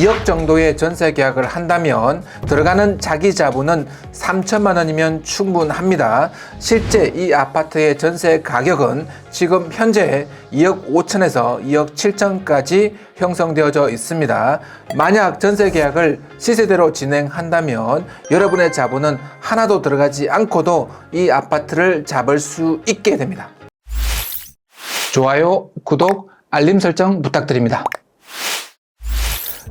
2억 정도의 전세 계약을 한다면 들어가는 자기 자본은 3천만 원이면 충분합니다. 실제 이 아파트의 전세 가격은 지금 현재 2억 5천에서 2억 7천까지 형성되어져 있습니다. 만약 전세 계약을 시세대로 진행한다면 여러분의 자본은 하나도 들어가지 않고도 이 아파트를 잡을 수 있게 됩니다. 좋아요, 구독, 알림 설정 부탁드립니다.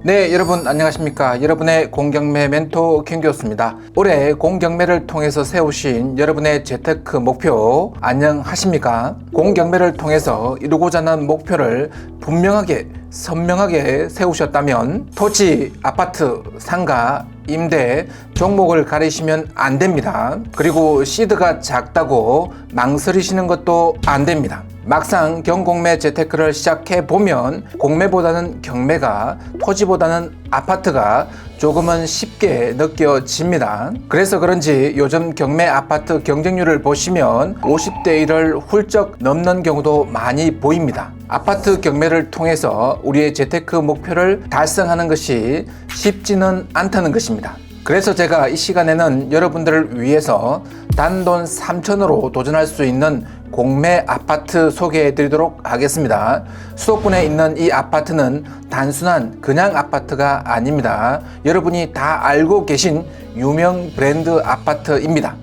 네, 여러분 안녕하십니까. 여러분의 공경매 멘토 김교수입니다. 올해 공경매를 통해서 세우신 여러분의 재테크 목표 안녕하십니까? 공경매를 통해서 이루고자 하는 목표를 분명하게 선명하게 세우셨다면 토지, 아파트, 상가, 임대, 종목을 가리시면 안 됩니다. 그리고 시드가 작다고 망설이시는 것도 안 됩니다. 막상 경공매 재테크를 시작해 보면 공매보다는 경매가, 토지보다는 아파트가 조금은 쉽게 느껴집니다. 그래서 그런지 요즘 경매 아파트 경쟁률을 보시면 50대 1을 훌쩍 넘는 경우도 많이 보입니다. 아파트 경매를 통해서 우리의 재테크 목표를 달성하는 것이 쉽지는 않다는 것입니다. 그래서 제가 이 시간에는 여러분들을 위해서 단돈 3천으로 도전할 수 있는 공매 아파트 소개해 드리도록 하겠습니다. 수도권에 있는 이 아파트는 단순한 그냥 아파트가 아닙니다. 여러분이 다 알고 계신 유명 브랜드 아파트입니다.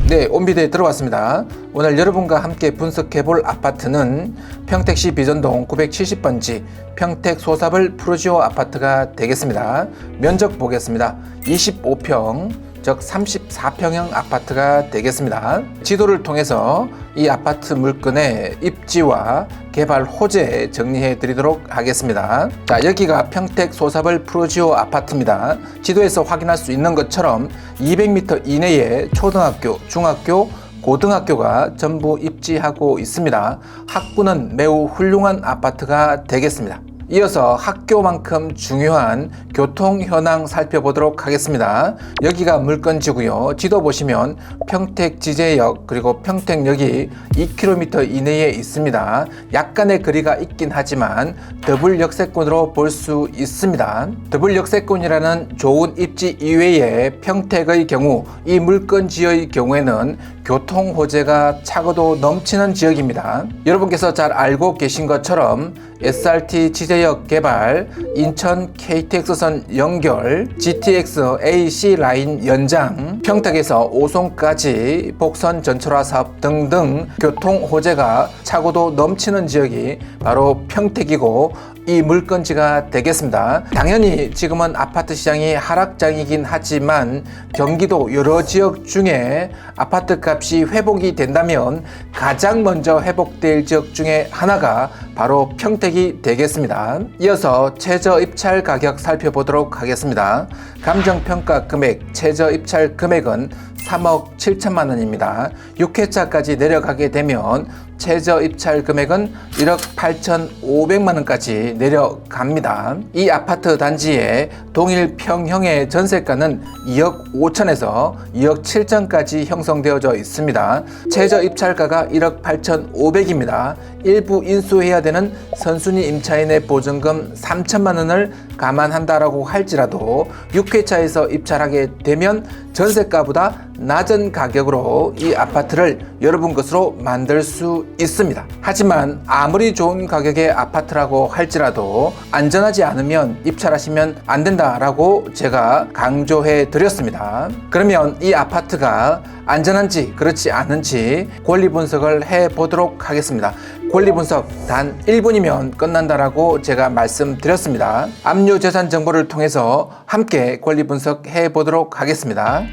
네, 온비드에 들어왔습니다. 오늘 여러분과 함께 분석해 볼 아파트는 평택시 비전동 970번지 평택 소사벌 프루지오 아파트가 되겠습니다. 면적 보겠습니다. 25평, 즉 34평형 아파트가 되겠습니다. 지도를 통해서 이 아파트 물건의 입지와 개발 호재 정리해 드리도록 하겠습니다. 자, 여기가 평택 소사벌 프루지오 아파트입니다. 지도에서 확인할 수 있는 것처럼 200m 이내에 초등학교, 중학교, 고등학교가 전부 입지하고 있습니다. 학구는 매우 훌륭한 아파트가 되겠습니다. 이어서 학교만큼 중요한 교통 현황 살펴보도록 하겠습니다. 여기가 물건지고요. 지도 보시면 평택 지제역 그리고 평택역이 2km 이내에 있습니다. 약간의 거리가 있긴 하지만 더블 역세권으로 볼 수 있습니다. 더블 역세권이라는 좋은 입지 이외에 평택의 경우 이 물건지의 경우에는 교통 호재가 차고도 넘치는 지역입니다. 여러분께서 잘 알고 계신 것처럼 SRT 지제역 개발, 인천 KTX선 연결, GTX AC 라인 연장, 평택에서 오송까지 복선 전철화 사업 등등 교통 호재가 차고도 넘치는 지역이 바로 평택이고 이 물건지가 되겠습니다. 당연히 지금은 아파트 시장이 하락장이긴 하지만 경기도 여러 지역 중에 아파트 값이 회복이 된다면 가장 먼저 회복될 지역 중에 하나가 바로 평택이 되겠습니다. 이어서 최저 입찰 가격 살펴보도록 하겠습니다. 감정평가 금액, 최저 입찰 금액은 3억 7천만 원입니다. 6회차까지 내려가게 되면 최저 입찰 금액은 1억 8,500만 원까지 내려갑니다. 이 아파트 단지의 동일 평형의 전세가는 2억 5천에서 2억 7천까지 형성되어져 있습니다. 최저 입찰가가 1억 8,500입니다. 일부 인수해야 되는 선순위 임차인의 보증금 3천만 원을 감안한다라고 할지라도 6회차에서 입찰하게 되면 전세가보다 낮은 가격으로 이 아파트를 여러분 것으로 만들 수 있습니다. 하지만 아무리 좋은 가격의 아파트라고 할지라도 안전하지 않으면 입찰하시면 안 된다라고 제가 강조해 드렸습니다. 그러면 이 아파트가 안전한지 그렇지 않은지 권리 분석을 해 보도록 하겠습니다. 권리 분석 단 1분이면 끝난다라고 제가 말씀드렸습니다. 압류 재산 정보를 통해서 함께 권리 분석해 보도록 하겠습니다.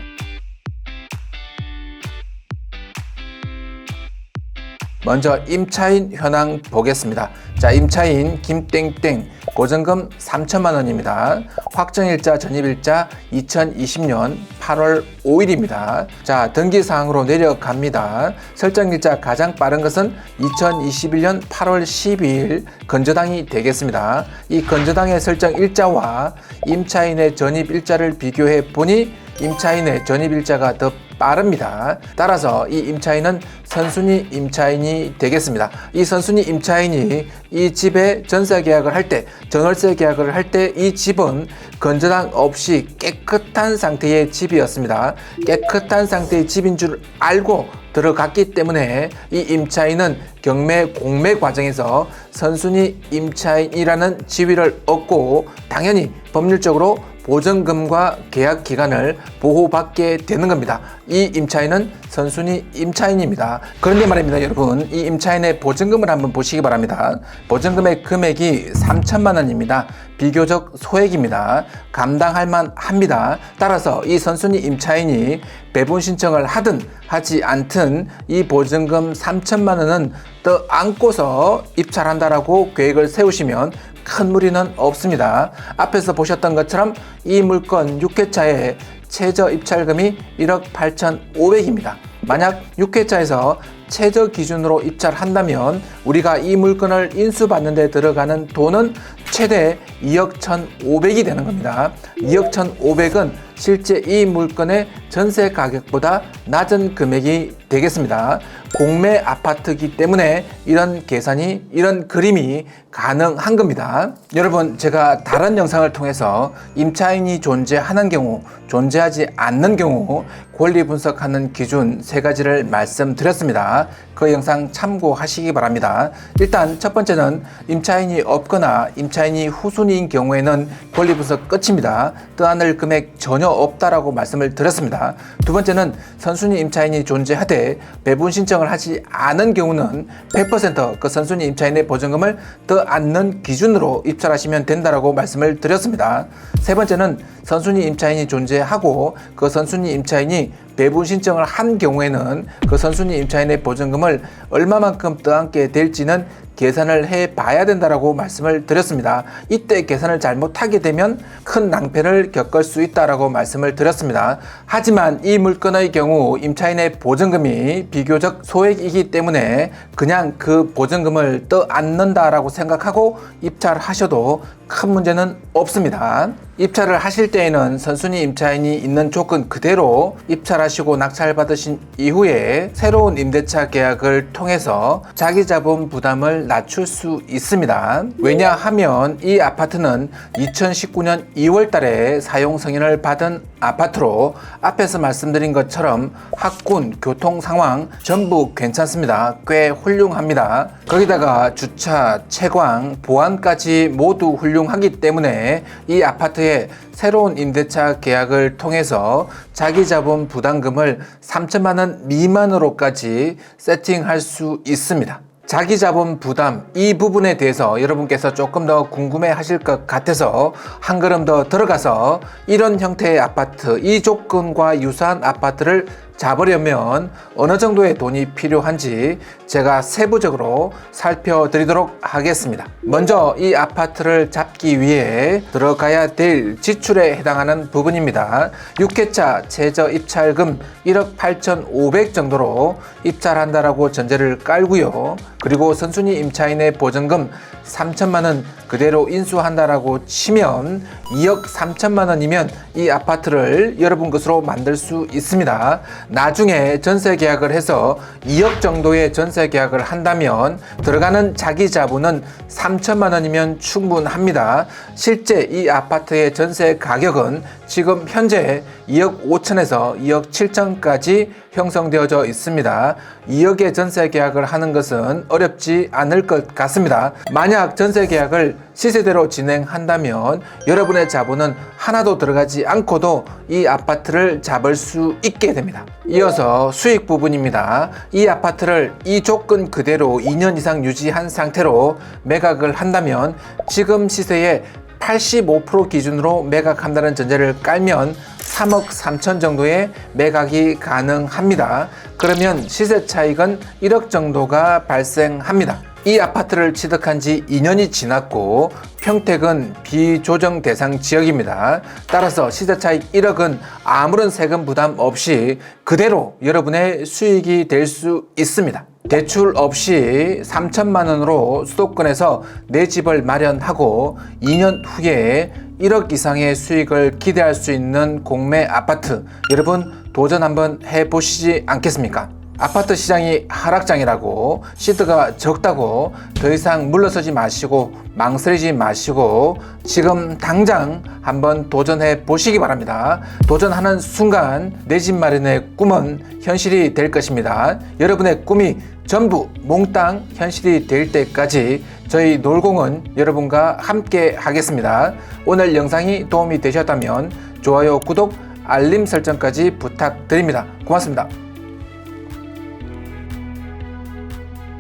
먼저 임차인 현황 보겠습니다. 자, 임차인 김땡땡 고정금 3천만 원입니다. 확정일자 전입일자 2020년 8월 5일입니다. 자, 등기사항으로 내려갑니다. 설정일자 가장 빠른 것은 2021년 8월 12일 건조당이 되겠습니다. 이 건조당의 설정일자와 임차인의 전입일자를 비교해 보니 임차인의 전입일자가 더 빠릅니다. 따라서 이 임차인은 선순위 임차인이 되겠습니다. 이 선순위 임차인이 이 집에 전세 계약을 할 때, 전월세 계약을 할 때 이 집은 건전함 없이 깨끗한 상태의 집이었습니다. 깨끗한 상태의 집인 줄 알고 들어갔기 때문에 이 임차인은 경매 공매 과정에서 선순위 임차인이라는 지위를 얻고 당연히 법률적으로 보증금과 계약 기간을 보호받게 되는 겁니다. 이 임차인은 선순위 임차인입니다. 그런데 말입니다, 여러분. 이 임차인의 보증금을 한번 보시기 바랍니다. 보증금의 금액이 3천만 원입니다. 비교적 소액입니다. 감당할 만합니다. 따라서 이 선순위 임차인이 배분 신청을 하든 하지 않든 이 보증금 3천만 원은 더 안고서 입찰한다라고 계획을 세우시면 큰 무리는 없습니다. 앞에서 보셨던 것처럼 이 물건 6회차의 최저 입찰금이 1억 8,500입니다. 만약 6회차에서 최저 기준으로 입찰한다면 우리가 이 물건을 인수받는 데 들어가는 돈은 최대 2억 1,500이 되는 겁니다. 2억 1,500은 실제 이 물건의 전세 가격보다 낮은 금액이 되겠습니다. 공매 아파트이기 때문에 이런 계산이, 이런 그림이 가능한 겁니다. 여러분, 제가 다른 영상을 통해서 임차인이 존재하는 경우, 존재하지 않는 경우 권리 분석하는 기준 3가지를 말씀드렸습니다. 그 영상 참고하시기 바랍니다. 일단 첫 번째는 임차인이 없거나 임차인이 후순위인 경우에는 권리 분석 끝입니다. 떠안을 금액 전혀 없다라고 말씀을 드렸습니다. 두 번째는 선순위 임차인이 존재하되 배분 신청을 하지 않은 경우는 100% 그 선순위 임차인의 보증금을 떠안는 기준으로 입찰하시면 된다라고 말씀을 드렸습니다. 세 번째는 선순위 임차인이 존재하고 그 선순위 임차인이 배분 신청을 한 경우에는 그 선순위 임차인의 보증금을 얼마만큼 떠안게 될지는 계산을 해 봐야 된다라고 말씀을 드렸습니다. 이때 계산을 잘못하게 되면 큰 낭패를 겪을 수 있다라고 말씀을 드렸습니다. 하지만 이 물건의 경우 임차인의 보증금이 비교적 소액이기 때문에 그냥 그 보증금을 떠안는다라고 생각하고 입찰하셔도 큰 문제는 없습니다. 입찰을 하실 때에는 선순위 임차인이 있는 조건 그대로 입찰하시고 낙찰받으신 이후에 새로운 임대차 계약을 통해서 자기자본 부담을 낮출 수 있습니다. 왜냐하면 이 아파트는 2019년 2월 달에 사용 승인을 받은 아파트로 앞에서 말씀드린 것처럼 학군, 교통 상황 전부 괜찮습니다. 꽤 훌륭합니다. 거기다가 주차, 채광, 보안까지 모두 훌륭하기 때문에 이 아파트의 새로운 임대차 계약을 통해서 자기자본 부담금을 3천만 원 미만으로까지 세팅할 수 있습니다. 자기자본 부담, 이 부분에 대해서 여러분께서 조금 더 궁금해 하실 것 같아서 한 걸음 더 들어가서 이런 형태의 아파트, 이 조건과 유사한 아파트를 잡으려면 어느 정도의 돈이 필요한지 제가 세부적으로 살펴드리도록 하겠습니다. 먼저 이 아파트를 잡기 위해 들어가야 될 지출에 해당하는 부분입니다. 6회차 최저 입찰금 1억 8,500 정도로 입찰한다라고 전제를 깔고요. 그리고 선순위 임차인의 보증금 3천만 원 그대로 인수한다라고 치면 2억 3천만 원이면 이 아파트를 여러분 것으로 만들 수 있습니다. 나중에 전세 계약을 해서 2억 정도의 전세 계약을 한다면 들어가는 자기 자본은 3천만 원이면 충분합니다. 실제 이 아파트의 전세 가격은 지금 현재 2억 5천에서 2억 7천까지 형성되어져 있습니다. 2억의 전세 계약을 하는 것은 어렵지 않을 것 같습니다. 만약 전세 계약을 시세대로 진행한다면 여러분의 자본은 하나도 들어가지 않고도 이 아파트를 잡을 수 있게 됩니다. 이어서 수익 부분입니다. 이 아파트를 이 조건 그대로 2년 이상 유지한 상태로 매각을 한다면 지금 시세의 85% 기준으로 매각한다는 전제를 깔면 3억 3천 정도의 매각이 가능합니다. 그러면 시세 차익은 1억 정도가 발생합니다. 이 아파트를 취득한 지 2년이 지났고 평택은 비조정 대상 지역입니다. 따라서 시세 차익 1억은 아무런 세금 부담 없이 그대로 여러분의 수익이 될 수 있습니다. 대출 없이 3천만 원으로 수도권에서 내 집을 마련하고 2년 후에 1억 이상의 수익을 기대할 수 있는 공매 아파트, 여러분 도전 한번 해보시지 않겠습니까? 아파트 시장이 하락장이라고, 시드가 적다고 더 이상 물러서지 마시고 망설이지 마시고 지금 당장 한번 도전해 보시기 바랍니다. 도전하는 순간 내 집 마련의 꿈은 현실이 될 것입니다. 여러분의 꿈이 전부 몽땅 현실이 될 때까지 저희 놀공은 여러분과 함께 하겠습니다. 오늘 영상이 도움이 되셨다면 좋아요, 구독, 알림 설정까지 부탁드립니다. 고맙습니다.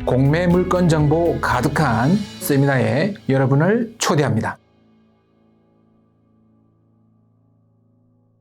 공매 물건 정보 가득한 세미나에 여러분을 초대합니다.